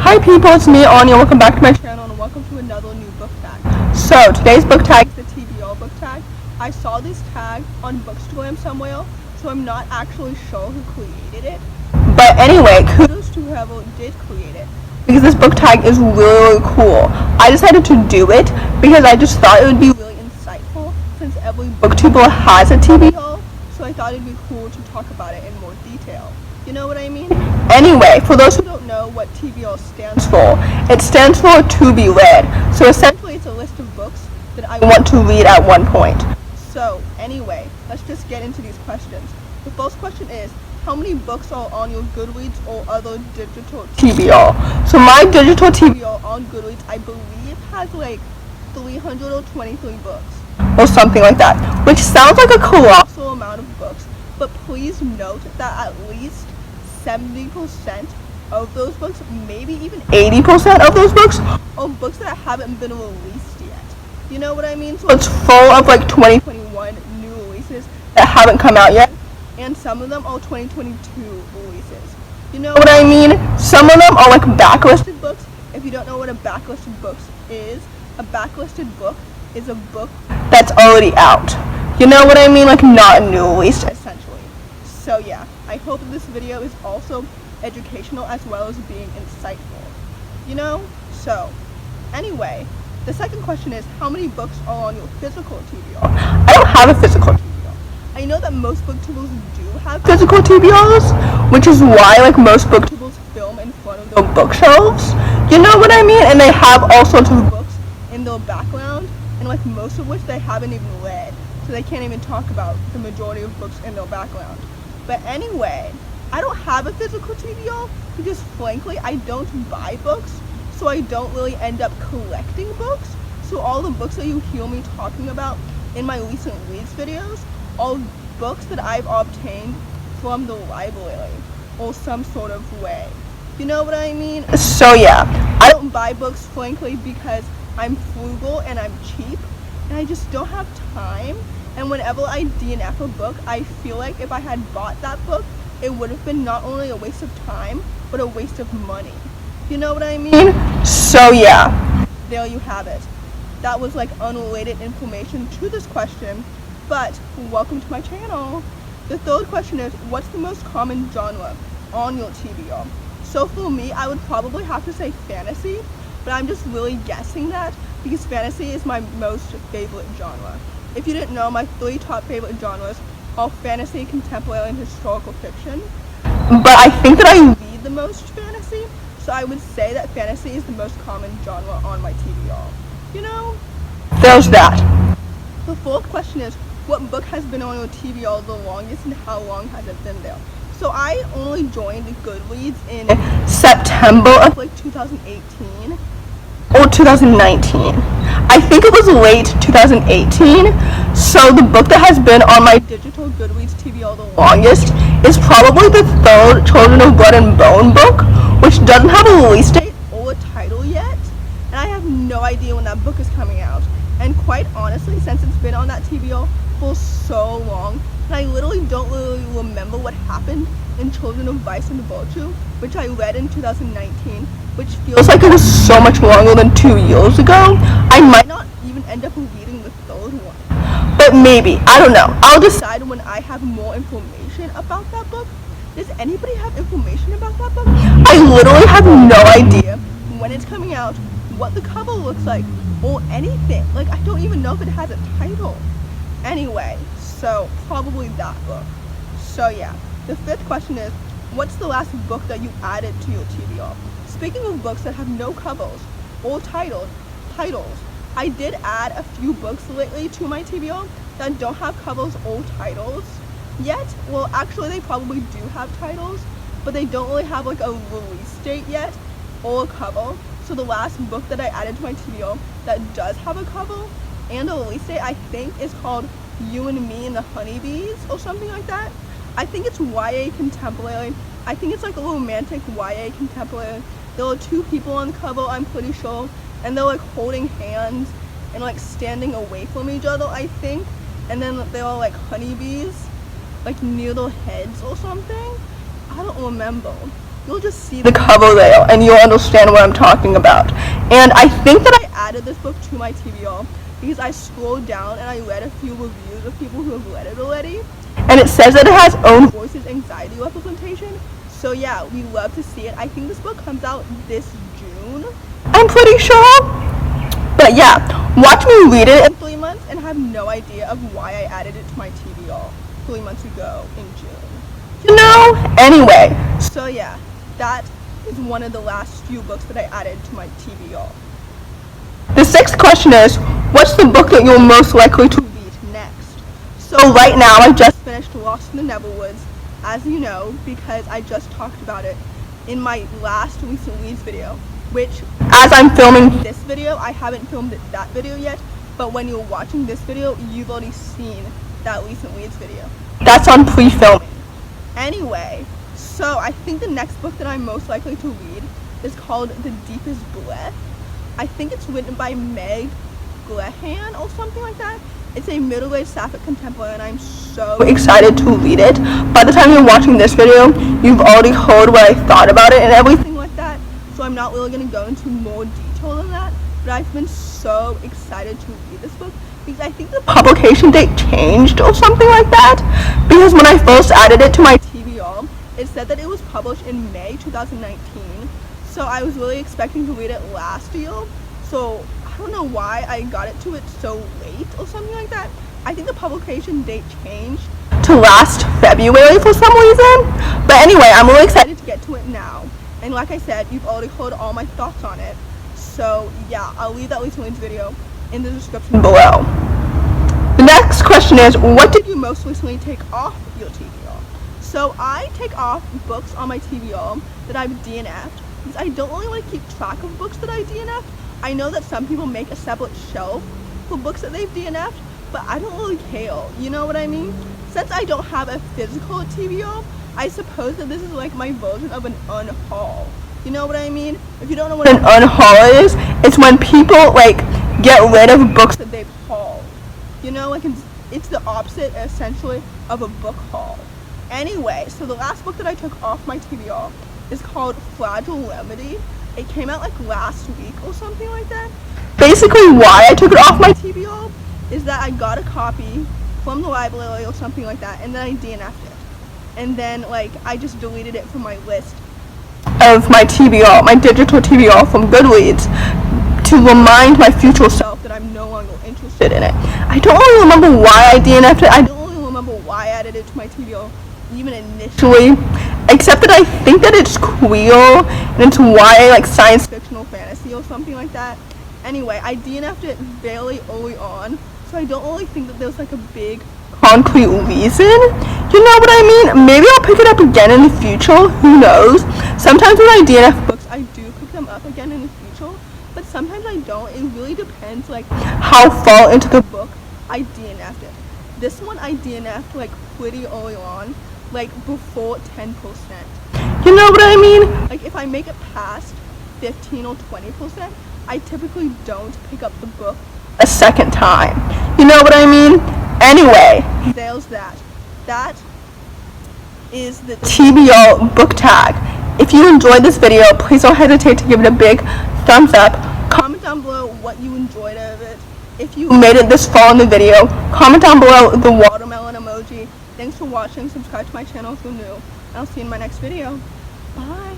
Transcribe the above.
Hi people, it's me, Anja. Welcome back to my channel and welcome to another new book tag. So, today's book tag is the TBR book tag. I saw this tag on Bookstagram somewhere, so I'm not actually sure who created it. But anyway, kudos to whoever did create it, because this book tag is really cool. I decided to do it because I just thought it would be really insightful since every booktuber has a TBR, so I thought it'd be cool to talk about it in more detail. You know what I mean? Anyway, for those who don't know what TBR stands for, it stands for to be read. So essentially it's a list of books that I want to read at one point. So anyway, let's just get into these questions. The first question is, how many books are on your Goodreads or other digital TBR? So my digital TBR on Goodreads, I believe, has like 323 books or something like that, which sounds like a colossal amount of books, but please note that at least 70% of those books, maybe even 80% of those books, are books that haven't been released yet. You know what I mean? So it's full of like 2021 new releases that haven't come out yet, and some of them are 2022 releases. You know what I mean? Some of them are like backlisted books. If you don't know what a backlisted book is, a backlisted book is a book that's already out. You know what I mean? Like not a new release, essentially. So yeah, I hope this video is also educational as well as being insightful. You know? So, anyway, the second question is, how many books are on your physical TBR? I don't have a physical TBR. I know that most booktubers do have physical TBRs, which is why like most booktubers film in front of their bookshelves. You know what I mean? And they have all sorts of books in their background, and like most of which they haven't even read, so they can't even talk about the majority of books in their background. But anyway, I don't have a physical TBR because frankly I don't buy books, so I don't really end up collecting books. So all the books that you hear me talking about in my recent reads videos are books that I've obtained from the library or some sort of way. You know what I mean? So yeah, I don't buy books frankly because I'm frugal and I'm cheap and I just don't have time. And whenever I DNF a book, I feel like if I had bought that book, it would have been not only a waste of time, but a waste of money. You know what I mean? So yeah, there you have it. That was like unrelated information to this question, but welcome to my channel. The third question is, what's the most common genre on your TBR? So for me, I would probably have to say fantasy, but I'm just really guessing that because fantasy is my most favorite genre. If you didn't know, my 3 top favorite genres are fantasy, contemporary, and historical fiction. But I think that I read the most fantasy, so I would say that fantasy is the most common genre on my TBR. You know? There's that. The fourth question is, what book has been on your TBR the longest and how long has it been there? So I only joined Goodreads in September of like 2018. Or 2019. I think it was late 2018. So the book that has been on my digital Goodreads TBR the longest is probably the third Children of Blood and Bone book, which doesn't have a release date or a title yet, and I have no idea when that book is coming out. And quite honestly, since it's been on that TBR for so long, and I literally don't really remember what happened in Children of Vice and Virtue, which I read in 2019, which feels like it was so much longer than 2 years ago. I might not even end up reading the third one. But maybe. I don't know. I'll decide when I have more information about that book. Does anybody have information about that book? I literally have no idea when it's coming out, what the cover looks like, or anything. Like, I don't even know if it has a title. Anyway, so probably that book. So yeah. The fifth question is, what's the last book that you added to your TBR? Speaking of books that have no covers or titles, I did add a few books lately to my TBR that don't have covers or titles yet. Well, actually they probably do have titles, but they don't really have like a release date yet or a cover. So the last book that I added to my TBR that does have a cover and a release date, I think, is called You and Me and the Honeybees or something like that. I think it's YA contemporary. I think it's like a romantic YA contemporary. There are 2 people on the cover, I'm pretty sure, and they're like holding hands and like standing away from each other, I think. And then there are like honeybees like near their heads or something. I don't remember. you'll just see the cover there and you'll understand what I'm talking about. And I think that I added this book to my TBR because I scrolled down and I read a few reviews of people who have read it already, and it says that it has own voices anxiety representation. So yeah, we love to see it. I think this book comes out this June, I'm pretty sure. But yeah, watch me read it in 3 months and have no idea of why I added it to my TBR 3 months ago in June. You know? Anyway, so yeah, that is one of the last few books that I added to my TBR. The 6th question is, what's the book that you're most likely to read next? So right now, I just finished Lost in the Neverwoods, as you know, because I just talked about it in my last recent reads video, which, as I'm filming this video, I haven't filmed that video yet, but when you're watching this video, you've already seen that recent reads video. That's on pre-filming. Anyway, so I think the next book that I'm most likely to read is called The Deepest Breath. I think it's written by Meg Grehan or something like that. It's a middle-aged sapphic contemporary and I'm so excited to read it. By the time you're watching this video, you've already heard what I thought about it and everything like that. So I'm not really going to go into more detail than that. But I've been so excited to read this book because I think the publication date changed or something like that. Because when I first added it to my TBR, it said that it was published in May 2019. So I was really expecting to read it last year. So I don't know why I got it to it so late or something like that. I think the publication date changed to last February for some reason. But anyway, I'm really excited to get to it now. And like I said, you've already heard all my thoughts on it. So yeah, I'll leave that recent reads video in the description below. The next question is, what did you most recently take off your TBR? So I take off books on my TBR that I've DNF'd because I don't really want to keep track of books that I DNF'd. I know that some people make a separate shelf for books that they've DNF'd, but I don't really care, you know what I mean? Since I don't have a physical TBR, I suppose that this is like my version of an unhaul. You know what I mean? If you don't know what an unhaul is, it's when people like get rid of books that they've hauled. You know, like it's the opposite essentially of a book haul. Anyway, so the last book that I took off my TBR is called Fragile Remedy. It came out like last week or something like that. Basically why I took it off my TBR is that I got a copy from the library or something like that and then I DNF'd it. And then like I just deleted it from my list of my TBR, my digital TBR from Goodreads, to remind my future self that I'm no longer interested in it. I don't really remember why I DNF'd it. I don't really remember why I added it to my TBR even initially, except that I think that it's queer and it's YA, like science fictional fantasy or something like that. Anyway, I DNF'd it very early on, so I don't really think that there's like a big concrete reason. You know what I mean? Maybe I'll pick it up again in the future. Who knows? Sometimes when I DNF books, I do pick them up again in the future, but sometimes I don't. It really depends like how far into the book I DNF'd it. This one I DNF'd like pretty early on, like before 10%. You know what I mean? Like if I make it past 15 or 20%, I typically don't pick up the book a second time. You know what I mean? Anyway, there's that. That is the TBR book tag. If you enjoyed this video, please don't hesitate to give it a big thumbs up. Comment down below what you enjoyed out of it. If you made it this far in the video, comment down below the watermelon emoji. Thanks for watching. Subscribe to my channel if you're new. And I'll see you in my next video. Bye.